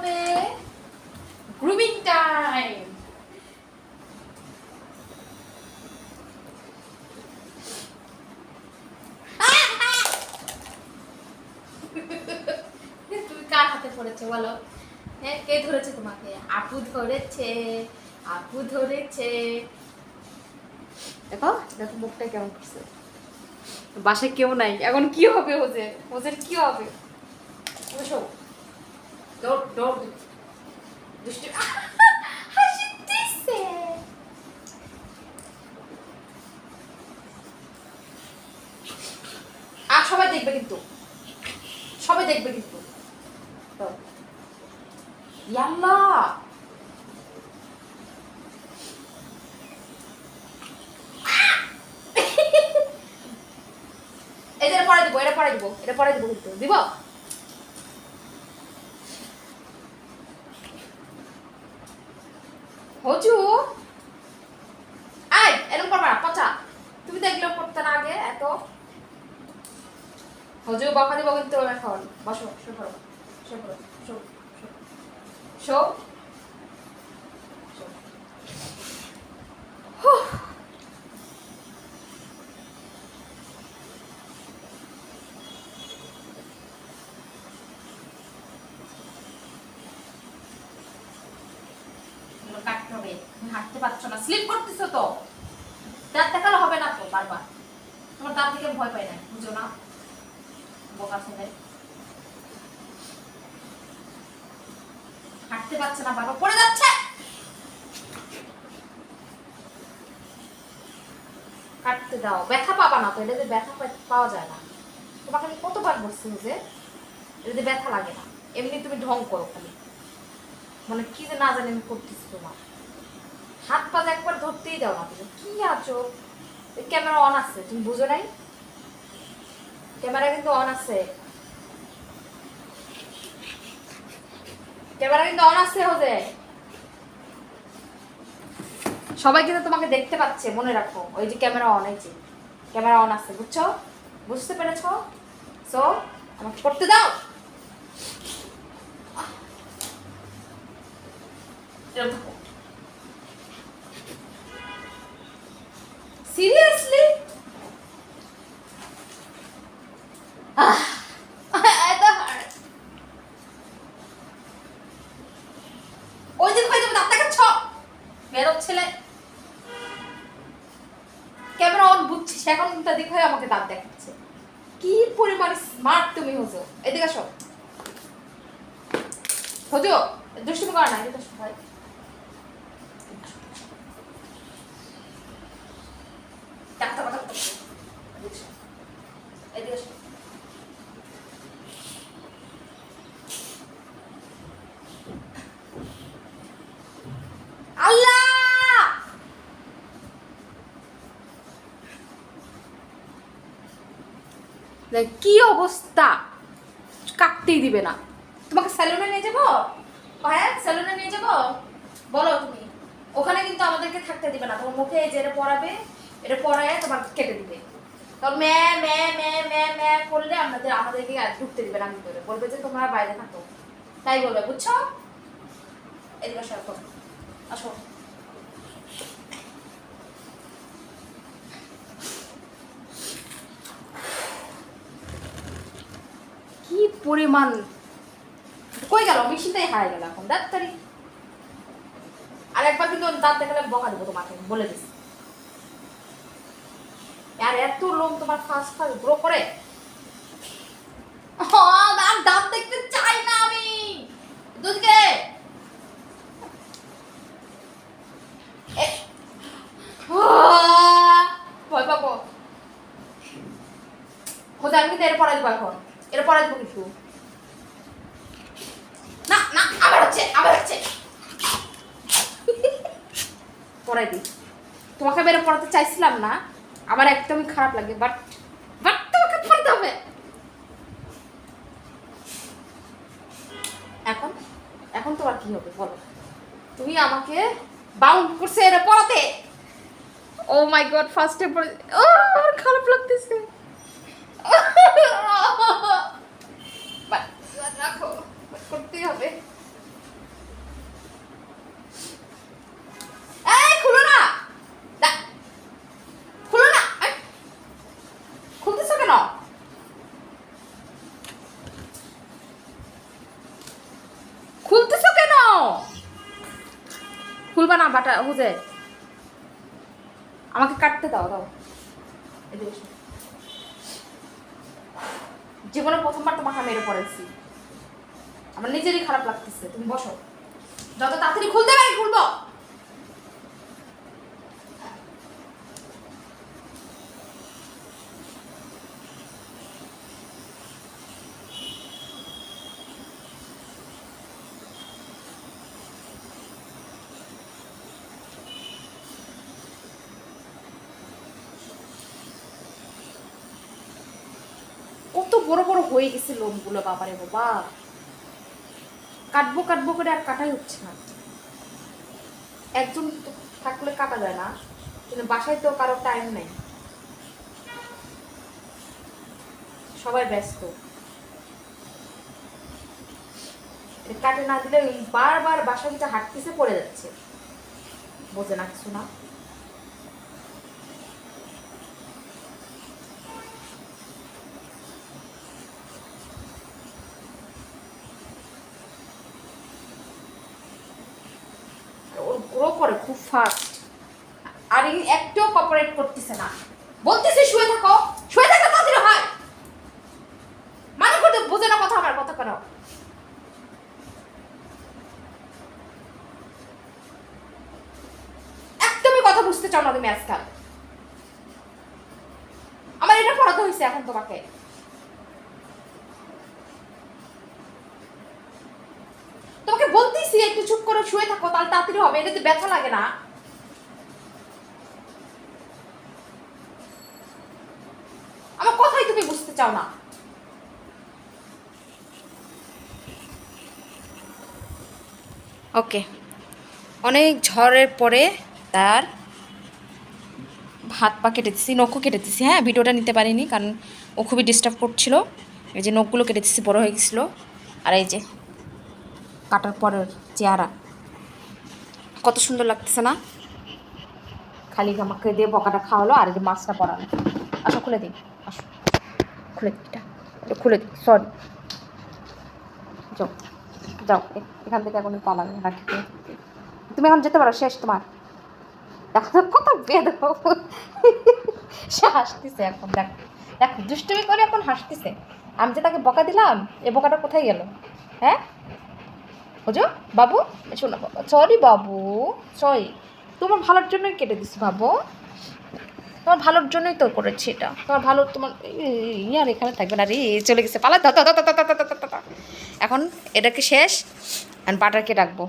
হবে grooming time. তুমি কার হাতে পড়েছো বলো? হ্যাঁ, কে ধরেছে তোমাকে? আপু ধরেছে, আপু ধরেছে। দেখো দেখো মুখটা কেমন করছে। বাসায় কেউ নাই, এখন কি হবে? ওদের ওদের কি হবে? বসো, দৌড় দৌড় দুষ্টু। হাসি দিছে। আর সবাই দেখবে কিন্তু, সবাই দেখবে কিন্তু। তো ইয়াল্লা, এটা পরে দিব, এটা পরে দিব, এটা পরে দিব কিন্তু দিব। হজু আই এরকম করবা না, পচা। তুমি তো এগুলো করতে না আগে এত। হজু বকা দিব কিন্তু এখন। বসো, শো করো, শো করো, শো শো শো। কাটতে হবে, তুমি হাঁটতে পারছো না, স্লিপ করতেছো তো। দাঁত দেখালে হবে না তো বারবার। তোমার দাঁত থেকে ভয় পাই না, বুঝো না? বোকা ছেলে হাঁটতে পারছে না, বারবার পড়ে যাচ্ছে। কাটতে দাও, ব্যথা পাবা না তো। এটা যে ব্যথা পাওয়া যায় না। তোমাকে আমি কতবার বলছি যে এটা যে ব্যথা লাগে না, এমনি তুমি ঢং করো খালি। মানে কি যে না জানি আমি করতেছি তোমার। হাত পা একবার ধরতেই দাও না, তুমি কি আছো? ক্যামেরা অন আছে, তুমি বুঝো নাই? ক্যামেরা কিন্তু অন আছে, ক্যামেরা কিন্তু অন আছে। হোজে সবাই কিন্তু তোমাকে দেখতে পাচ্ছে, মনে রাখো। ওই যে ক্যামেরা অন, এই যে ক্যামেরা অন আছে, বুঝছো? বুঝতে পেরেছো? সো আমাকে করতে দাও। সিরিয়াসলি ওই দিন হয়ে যাবে, দাঁত দেখাচ্ছ বেরোব ছেলে। ক্যামেরা অন বুঝছিস, এখন কিন্তু দিক হয়ে আমাকে দাঁত দেখাচ্ছে। কি পরিমাণে স্মার্ট তুমি হজো। এদিকে আসো হজো, দুষ্টুমি করা না। এদিকে আসো ভাই, টাকা টাকা টাকা। এদিকে আসো। আল্লাহ, কি অবস্থা! কাটতেই দিবে না। তোমাকে স্যালুনে নিয়ে যাবো? হ্যাঁ, স্যালুনে নিয়ে যাবো, বলো তুমি। ওখানে কিন্তু আমাদেরকে থাকতে দিবে না। তোমার মুখে যে এটা পরাবে, এটা পরায় তোমার কেটে দিবে। তখন ম্যা ম্যা ম্যা ম্যা ম্যা করলে আমাদেরকে আর ঢুকতে দিবে না ভিতরে। বলবে যে তোমরা বাইরে থাকো, তাই বলবে, বুঝছো? এদিকে আসো, আসো। কি পরিমাণ! কই গেল? মেশিনটাই হারাই গেল এখন। ডাক্তারি আর একবার কিন্তু দাঁত দেখালে বকা দেবো তোমাকে, বলে দিস। আর এত লোম তোমার ফার্স্ট ফার্স্ট গ্রো করে। আর দাঁত দেখতে চাই না আমি। দুধকে ভয় পাবো। খোঁজা আমি কিন্তু এর পড়াই দেবো এখন। এর পড়াই দেবো কিছু না। না, আবার হচ্ছে, আবার হচ্ছে। পড়াই দিই। তোমাকে বেরো পড়াতে চাইছিলাম না, আমার একদমই খারাপ লাগে, বাট বাট তোমাকে পড়তে হবে এখন। এখন তোমার কি হবে বলো? তুমি আমাকে বাউন্ড করছে এটা পড়াতে। ও মাই গড, ফার্স্টে পড়ে ও আমার খারাপ লাগতেছে। রাখো, করতেই হবে। খুলবা না বাটা বুঝে, আমাকে কাটতে দাও দাও। জীবনে প্রথমবার তোমাকে মেরে পড়েছি, আমার নিজেরই খারাপ লাগতেছে। তুমি বসো, যত তাড়াতাড়ি খুলতে পারি খুলবো। কত বড় বড় হয়ে গেছে লোমগুলো, বাবারে বাবা। কাটবো কাটবো করে আর কাটাই হচ্ছে না। একজন থাকলে কাটা যায় না, কিন্তু বাসায় তো কারো টাইম নেই, সবাই ব্যস্ত। কাটে না দিলে বারবার বাসা নিচে হাঁটতেছে, পড়ে যাচ্ছে, বোঝে না কিছু না। ওর গ্রো করে খুব ফাস্ট, আর একটাও কপারেট করতেছে না। বলতেছে শুয়ে থাকো, শুয়ে থাকো তাড়াতাড়ি হয়, মানে করতে বোঝে না কথা, আমার কথা করো। একদমই কথা বুঝতে চাও না তুমি আজকাল। আমার এটা পড়াতে হয়েছে এখন তোমাকে। তোমাকে বলতেছি একটু চুপ করে শুয়ে থাকো, তাহলে তাড়াতাড়ি হবে, এটাতে ব্যথা লাগে না। আমার কথাই তুমি বুঝতে চাও না। ওকে, অনেক ঝড়ের পরে তার হাত পা কেটে দিচ্ছি, নখও কেটে দিচ্ছি। হ্যাঁ, ভিডিওটা নিতে পারিনি কারণ ও খুবই ডিস্টার্ব করছিল। এই যে নখগুলো কেটে দিচ্ছি, বড়ো হয়ে গেছিলো। আর এই যে কাটার পরের চেহারা কত সুন্দর লাগতেছে না। খালি আমাকে দিয়ে বকাটা খাওয়ালো, আর এই যে মাছটা পড়ালো। আসো খুলে দিই, আসো খুলে দিই, এটা খুলে দিই, সরি। যাও যাও, এখান থেকে এখন পালাবে রাখি। তুমি এখন যেতে পারো, শেষ তোমার। দেখো কত বেদ, সে হাসতেছে এখন। দেখো দেখো দুষ্টুমি করে এখন হাসতেছে। আমি যে তাকে বকা দিলাম, এ বকাটা কোথায় গেল? হ্যাঁ বুঝো বাবু, শোনো বাবা, সরি বাবু, সরি। তোমার ভালোর জন্যই কেটে দিচ্ছি বাবু, তোমার ভালোর জন্যই তো করেছি এটা, তোমার ভালো। তোমার ইয়ার এখানে থাকবে না রে, চলে গেছে, পালা। এখন এটাকে শেষ, আর বাটারকে ডাকবো।